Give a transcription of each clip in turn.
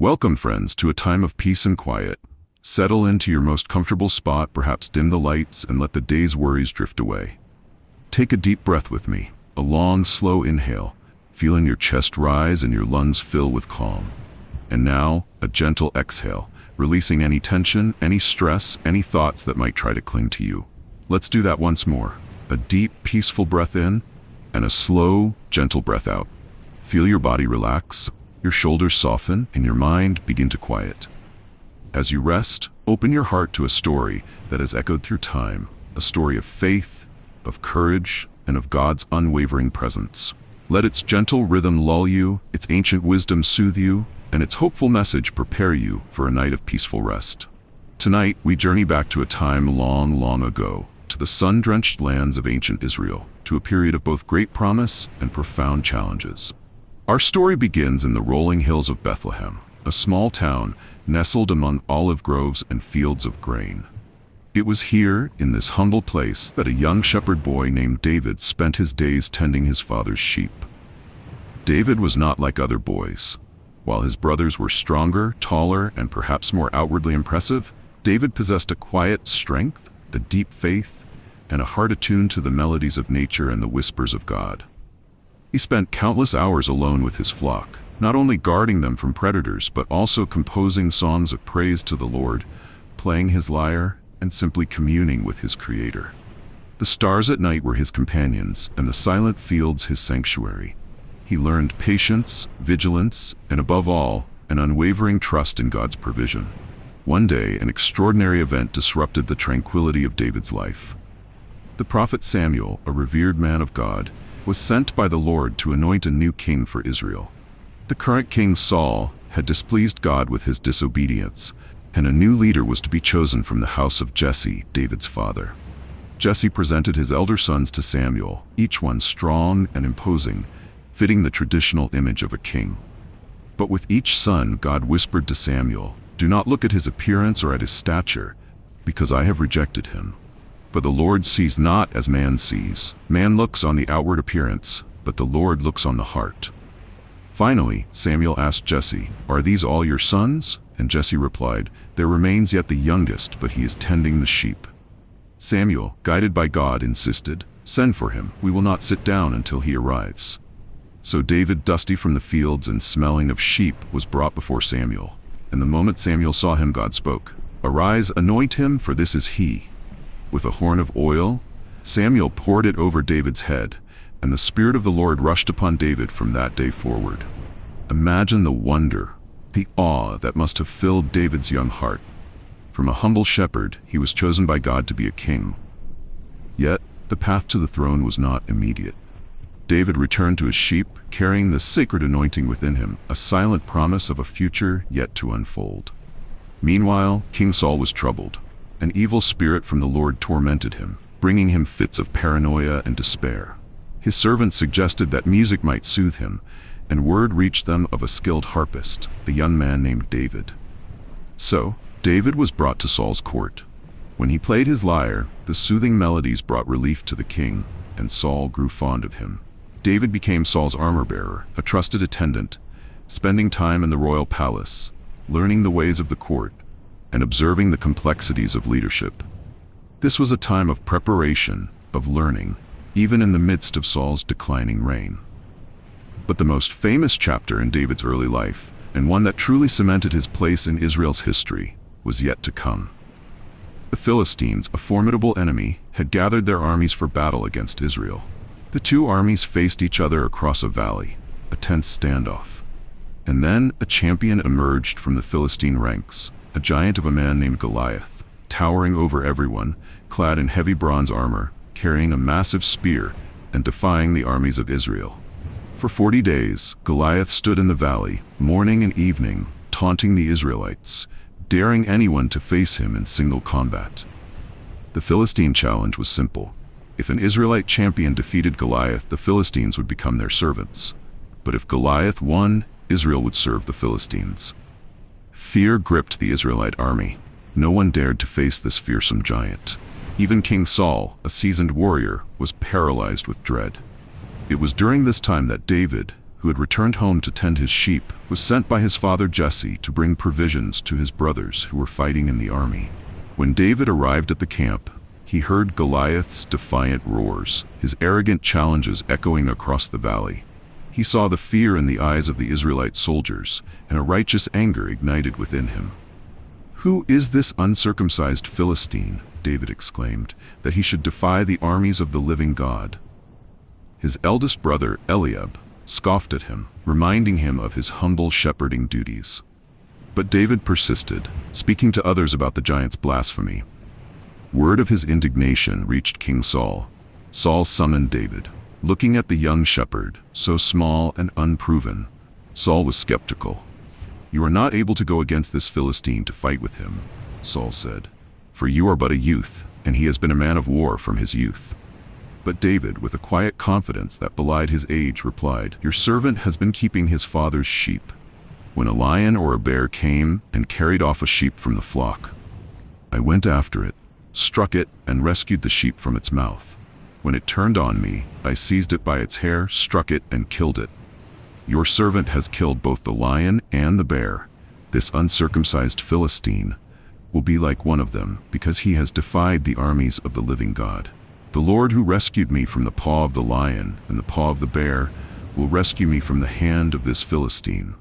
Welcome, friends, to a time of peace and quiet. Settle into your most comfortable spot, perhaps dim the lights, and let the day's worries drift away. Take a deep breath with me, a long, slow inhale, feeling your chest rise and your lungs fill with calm. And now, a gentle exhale, releasing any tension, any stress, any thoughts that might try to cling to you. Let's do that once more. A deep, peaceful breath in, and a slow, gentle breath out. Feel your body relax, your shoulders soften, and your mind begin to quiet. As you rest, open your heart to a story that has echoed through time, a story of faith, of courage, and of God's unwavering presence. Let its gentle rhythm lull you, its ancient wisdom soothe you, and its hopeful message prepare you for a night of peaceful rest. Tonight, we journey back to a time long, long ago, to the sun-drenched lands of ancient Israel, to a period of both great promise and profound challenges. Our story begins in the rolling hills of Bethlehem, a small town nestled among olive groves and fields of grain. It was here, in this humble place, that a young shepherd boy named David spent his days tending his father's sheep. David was not like other boys. While his brothers were stronger, taller, and perhaps more outwardly impressive, David possessed a quiet strength, a deep faith, and a heart attuned to the melodies of nature and the whispers of God. He spent countless hours alone with his flock, not only guarding them from predators, but also composing songs of praise to the Lord, playing his lyre, and simply communing with his Creator. The stars at night were his companions, and the silent fields his sanctuary. He learned patience, vigilance, and above all, an unwavering trust in God's provision. One day, an extraordinary event disrupted the tranquility of David's life. The prophet Samuel, a revered man of God, was sent by the Lord to anoint a new king for Israel. The current King Saul had displeased God with his disobedience, and a new leader was to be chosen from the house of Jesse, David's father. Jesse presented his elder sons to Samuel, each one strong and imposing, fitting the traditional image of a king. But with each son, God whispered to Samuel, "Do not look at his appearance or at his stature, because I have rejected him. For the Lord sees not as man sees. Man looks on the outward appearance, but the Lord looks on the heart." Finally, Samuel asked Jesse, "Are these all your sons?" And Jesse replied, "There remains yet the youngest, but he is tending the sheep." Samuel, guided by God, insisted, "Send for him. We will not sit down until he arrives." So David, dusty from the fields and smelling of sheep, was brought before Samuel. And the moment Samuel saw him, God spoke, "Arise, anoint him, for this is he." With a horn of oil, Samuel poured it over David's head, and the Spirit of the Lord rushed upon David from that day forward. Imagine the wonder, the awe that must have filled David's young heart. From a humble shepherd, he was chosen by God to be a king. Yet, the path to the throne was not immediate. David returned to his sheep, carrying the sacred anointing within him, a silent promise of a future yet to unfold. Meanwhile, King Saul was troubled. An evil spirit from the Lord tormented him, bringing him fits of paranoia and despair. His servants suggested that music might soothe him, and word reached them of a skilled harpist, a young man named David. So, David was brought to Saul's court. When he played his lyre, the soothing melodies brought relief to the king, and Saul grew fond of him. David became Saul's armor-bearer, a trusted attendant, spending time in the royal palace, learning the ways of the court, and observing the complexities of leadership. This was a time of preparation, of learning, even in the midst of Saul's declining reign. But the most famous chapter in David's early life, and one that truly cemented his place in Israel's history, was yet to come. The Philistines, a formidable enemy, had gathered their armies for battle against Israel. The two armies faced each other across a valley, a tense standoff. And then a champion emerged from the Philistine ranks, a giant of a man named Goliath, towering over everyone, clad in heavy bronze armor, carrying a massive spear, and defying the armies of Israel. For 40 days, Goliath stood in the valley, morning and evening, taunting the Israelites, daring anyone to face him in single combat. The Philistine challenge was simple. If an Israelite champion defeated Goliath, the Philistines would become their servants. But if Goliath won, Israel would serve the Philistines. Fear gripped the Israelite army. No one dared to face this fearsome giant. Even King Saul, a seasoned warrior, was paralyzed with dread. It was during this time that David, who had returned home to tend his sheep, was sent by his father Jesse to bring provisions to his brothers who were fighting in the army. When David arrived at the camp, he heard Goliath's defiant roars, his arrogant challenges echoing across the valley. He saw the fear in the eyes of the Israelite soldiers, and a righteous anger ignited within him. "Who is this uncircumcised Philistine," David exclaimed, "that he should defy the armies of the living God?" His eldest brother, Eliab, scoffed at him, reminding him of his humble shepherding duties. But David persisted, speaking to others about the giant's blasphemy. Word of his indignation reached King Saul. Saul summoned David. Looking at the young shepherd, so small and unproven, Saul was skeptical. "You are not able to go against this Philistine to fight with him," Saul said, "for you are but a youth, and he has been a man of war from his youth." But David, with a quiet confidence that belied his age, replied, "Your servant has been keeping his father's sheep. When a lion or a bear came and carried off a sheep from the flock, I went after it, struck it, and rescued the sheep from its mouth. When it turned on me, I seized it by its hair, struck it, and killed it. Your servant has killed both the lion and the bear. This uncircumcised Philistine will be like one of them, because he has defied the armies of the living God. The Lord who rescued me from the paw of the lion and the paw of the bear will rescue me from the hand of this Philistine."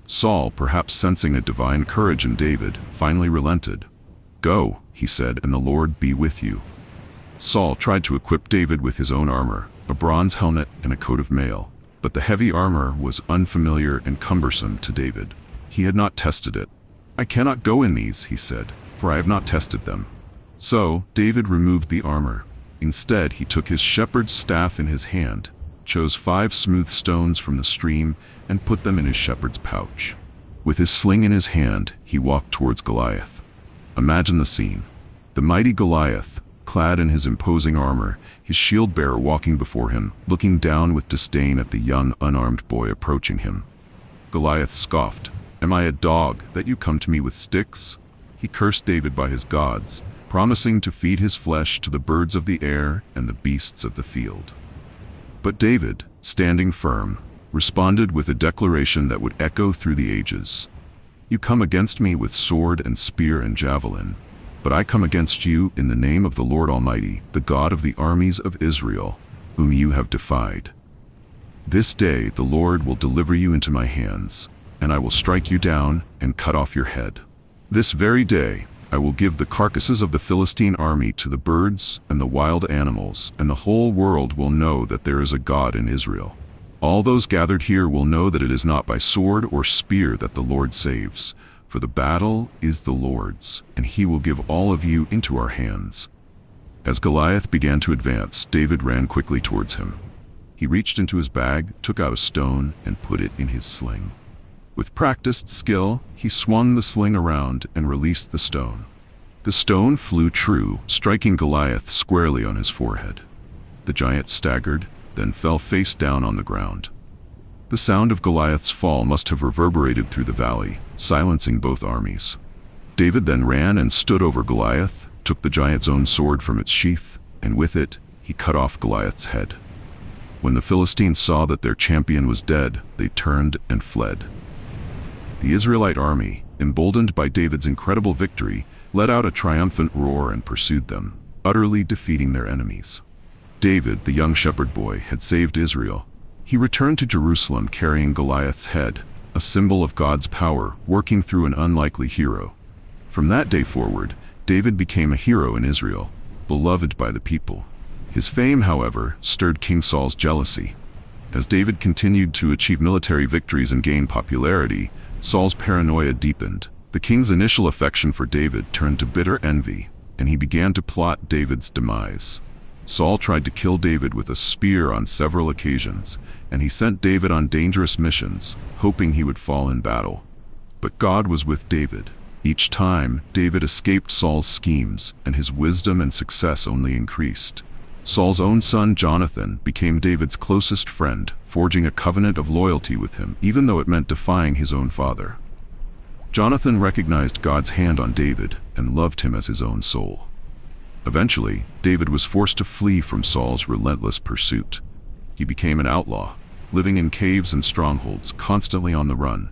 Saul, perhaps sensing a divine courage in David, finally relented. "Go," he said, "and the Lord be with you." Saul tried to equip David with his own armor, a bronze helmet and a coat of mail, but the heavy armor was unfamiliar and cumbersome to David. He had not tested it. "I cannot go in these," he said, "for I have not tested them." So David removed the armor. Instead, he took his shepherd's staff in his hand, chose 5 smooth stones from the stream, and put them in his shepherd's pouch. With his sling in his hand, he walked towards Goliath. Imagine the scene. The mighty Goliath, clad in his imposing armor, his shield-bearer walking before him, looking down with disdain at the young, unarmed boy approaching him. Goliath scoffed, "Am I a dog, that you come to me with sticks?" He cursed David by his gods, promising to feed his flesh to the birds of the air and the beasts of the field. But David, standing firm, responded with a declaration that would echo through the ages. "You come against me with sword and spear and javelin, but I come against you in the name of the Lord Almighty, the God of the armies of Israel, whom you have defied. This day the Lord will deliver you into my hands, and I will strike you down and cut off your head. This very day I will give the carcasses of the Philistine army to the birds and the wild animals, and the whole world will know that there is a God in Israel. All those gathered here will know that it is not by sword or spear that the Lord saves, for the battle is the Lord's, and he will give all of you into our hands." As Goliath began to advance, David ran quickly towards him. He reached into his bag, took out a stone, and put it in his sling. With practiced skill, he swung the sling around and released the stone. The stone flew true, striking Goliath squarely on his forehead. The giant staggered, then fell face down on the ground. The sound of Goliath's fall must have reverberated through the valley, silencing both armies. David then ran and stood over Goliath, took the giant's own sword from its sheath, and with it, he cut off Goliath's head. When the Philistines saw that their champion was dead, they turned and fled. The Israelite army, emboldened by David's incredible victory, let out a triumphant roar and pursued them, utterly defeating their enemies. David, the young shepherd boy, had saved Israel. He returned to Jerusalem carrying Goliath's head, a symbol of God's power working through an unlikely hero. From that day forward, David became a hero in Israel, beloved by the people. His fame, however, stirred King Saul's jealousy. As David continued to achieve military victories and gain popularity, Saul's paranoia deepened. The king's initial affection for David turned to bitter envy, and he began to plot David's demise. Saul tried to kill David with a spear on several occasions, and he sent David on dangerous missions, hoping he would fall in battle. But God was with David. Each time, David escaped Saul's schemes, and his wisdom and success only increased. Saul's own son Jonathan became David's closest friend, forging a covenant of loyalty with him, even though it meant defying his own father. Jonathan recognized God's hand on David and loved him as his own soul. Eventually, David was forced to flee from Saul's relentless pursuit. He became an outlaw, living in caves and strongholds, constantly on the run.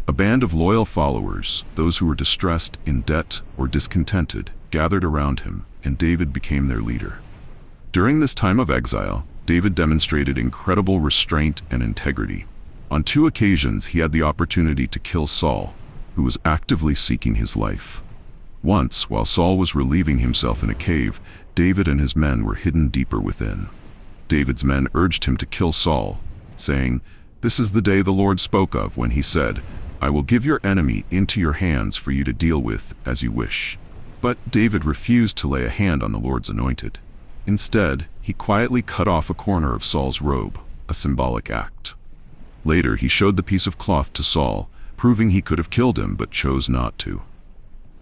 A band of loyal followers, those who were distressed, in debt, or discontented, gathered around him, and David became their leader. During this time of exile, David demonstrated incredible restraint and integrity. On 2 occasions, he had the opportunity to kill Saul, who was actively seeking his life. Once, while Saul was relieving himself in a cave, David and his men were hidden deeper within. David's men urged him to kill Saul, saying, "This is the day the Lord spoke of when he said, 'I will give your enemy into your hands for you to deal with as you wish.'" But David refused to lay a hand on the Lord's anointed. Instead, he quietly cut off a corner of Saul's robe, a symbolic act. Later, he showed the piece of cloth to Saul, proving he could have killed him but chose not to.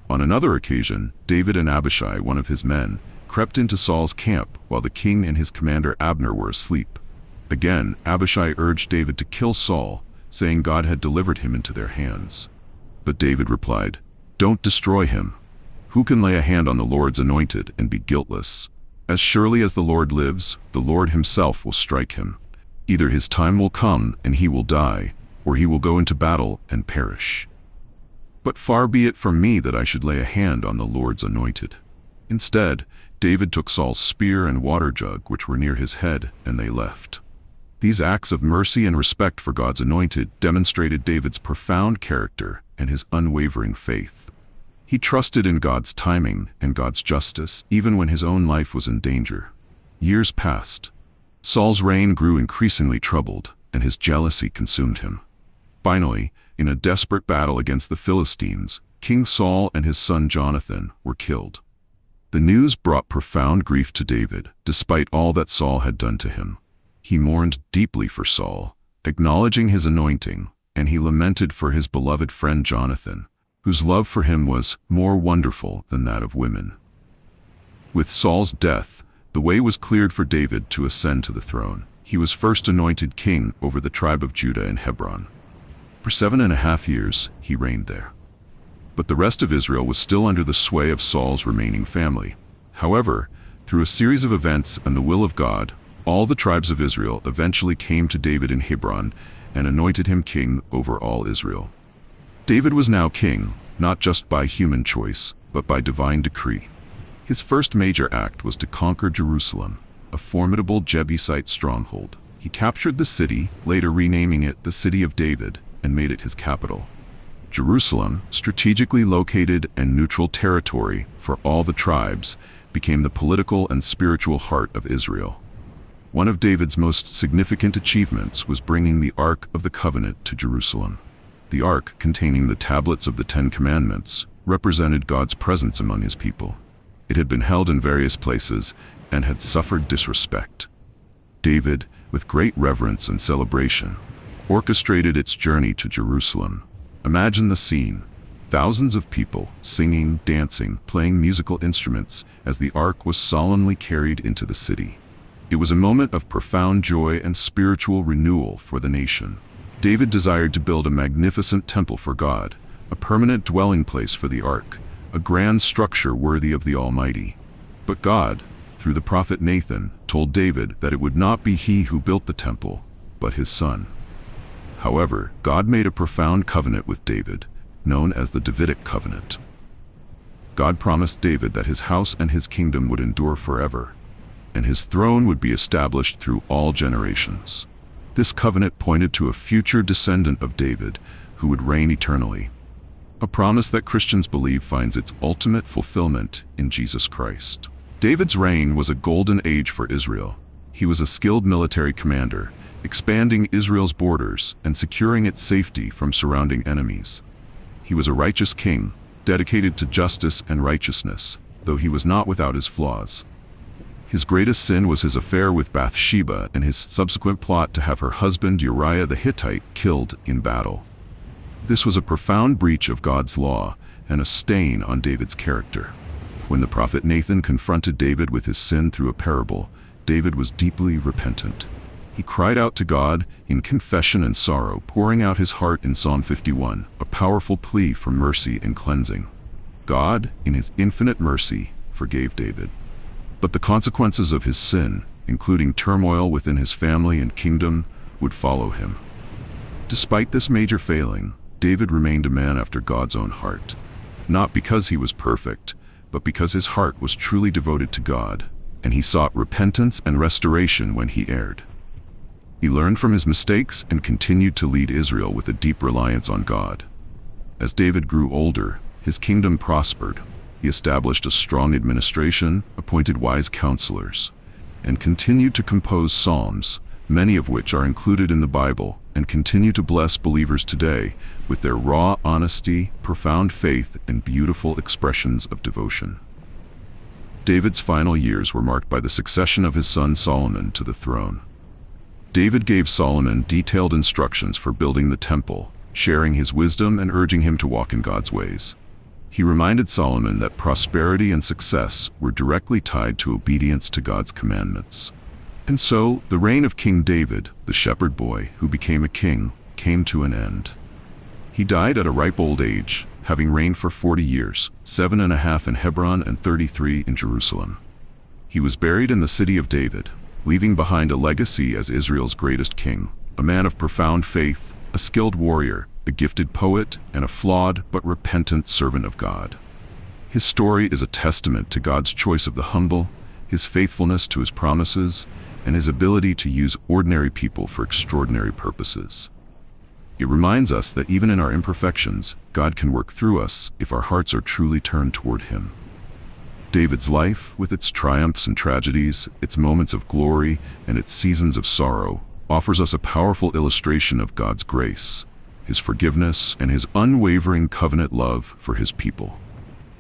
On another occasion, David and Abishai, one of his men, crept into Saul's camp while the king and his commander Abner were asleep. Again, Abishai urged David to kill Saul, saying God had delivered him into their hands. But David replied, "Don't destroy him. Who can lay a hand on the Lord's anointed and be guiltless? As surely as the Lord lives, the Lord himself will strike him. Either his time will come and he will die, or he will go into battle and perish. But far be it from me that I should lay a hand on the Lord's anointed." Instead, David took Saul's spear and water jug which were near his head, and they left. These acts of mercy and respect for God's anointed demonstrated David's profound character and his unwavering faith. He trusted in God's timing and God's justice, even when his own life was in danger. Years passed. Saul's reign grew increasingly troubled, and his jealousy consumed him. Finally, in a desperate battle against the Philistines, King Saul and his son Jonathan were killed. The news brought profound grief to David, despite all that Saul had done to him. He mourned deeply for Saul, acknowledging his anointing, and he lamented for his beloved friend Jonathan, whose love for him was more wonderful than that of women. With Saul's death, the way was cleared for David to ascend to the throne. He was first anointed king over the tribe of Judah in Hebron. For 7.5 years, he reigned there. But the rest of Israel was still under the sway of Saul's remaining family. However, through a series of events and the will of God, all the tribes of Israel eventually came to David in Hebron and anointed him king over all Israel. David was now king, not just by human choice, but by divine decree. His first major act was to conquer Jerusalem, a formidable Jebusite stronghold. He captured the city, later renaming it the City of David, and made it his capital. Jerusalem, strategically located and neutral territory for all the tribes, became the political and spiritual heart of Israel. One of David's most significant achievements was bringing the Ark of the Covenant to Jerusalem. The Ark, containing the tablets of the 10 Commandments, represented God's presence among his people. It had been held in various places and had suffered disrespect. David, with great reverence and celebration, orchestrated its journey to Jerusalem. Imagine the scene. Thousands of people, singing, dancing, playing musical instruments as the Ark was solemnly carried into the city. It was a moment of profound joy and spiritual renewal for the nation. David desired to build a magnificent temple for God, a permanent dwelling place for the Ark, a grand structure worthy of the Almighty. But God, through the prophet Nathan, told David that it would not be he who built the temple, but his son. However, God made a profound covenant with David, known as the Davidic covenant. God promised David that his house and his kingdom would endure forever, and his throne would be established through all generations. This covenant pointed to a future descendant of David who would reign eternally, a promise that Christians believe finds its ultimate fulfillment in Jesus Christ. David's reign was a golden age for Israel. He was a skilled military commander, expanding Israel's borders and securing its safety from surrounding enemies. He was a righteous king, dedicated to justice and righteousness, though he was not without his flaws. His greatest sin was his affair with Bathsheba and his subsequent plot to have her husband Uriah the Hittite killed in battle. This was a profound breach of God's law and a stain on David's character. When the prophet Nathan confronted David with his sin through a parable, David was deeply repentant. He cried out to God in confession and sorrow, pouring out his heart in Psalm 51, a powerful plea for mercy and cleansing. God, in his infinite mercy, forgave David. But the consequences of his sin, including turmoil within his family and kingdom, would follow him. Despite this major failing, David remained a man after God's own heart. Not because he was perfect, but because his heart was truly devoted to God, and he sought repentance and restoration when he erred. He learned from his mistakes and continued to lead Israel with a deep reliance on God. As David grew older, his kingdom prospered. He established a strong administration, appointed wise counselors, and continued to compose psalms, many of which are included in the Bible and continue to bless believers today with their raw honesty, profound faith, and beautiful expressions of devotion. David's final years were marked by the succession of his son Solomon to the throne. David gave Solomon detailed instructions for building the temple, sharing his wisdom and urging him to walk in God's ways. He reminded Solomon that prosperity and success were directly tied to obedience to God's commandments. And so, the reign of King David, the shepherd boy who became a king, came to an end. He died at a ripe old age, having reigned for 40 years, 7.5 in Hebron and 33 in Jerusalem. He was buried in the city of David, leaving behind a legacy as Israel's greatest king, a man of profound faith, a skilled warrior, a gifted poet, and a flawed but repentant servant of God. His story is a testament to God's choice of the humble, his faithfulness to his promises, and his ability to use ordinary people for extraordinary purposes. It reminds us that even in our imperfections, God can work through us if our hearts are truly turned toward him. David's life, with its triumphs and tragedies, its moments of glory, and its seasons of sorrow, offers us a powerful illustration of God's grace, his forgiveness, and his unwavering covenant love for his people.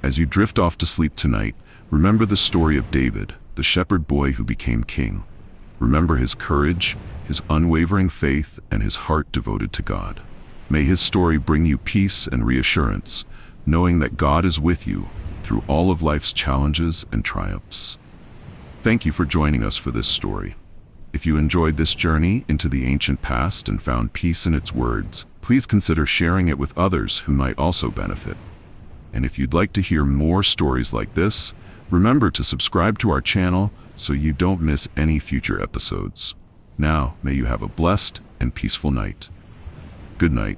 As you drift off to sleep tonight, remember the story of David, the shepherd boy who became king. Remember his courage, his unwavering faith, and his heart devoted to God. May his story bring you peace and reassurance, knowing that God is with you through all of life's challenges and triumphs. Thank you for joining us for this story. If you enjoyed this journey into the ancient past and found peace in its words, please consider sharing it with others who might also benefit. And if you'd like to hear more stories like this, remember to subscribe to our channel so you don't miss any future episodes. Now, may you have a blessed and peaceful night. Good night.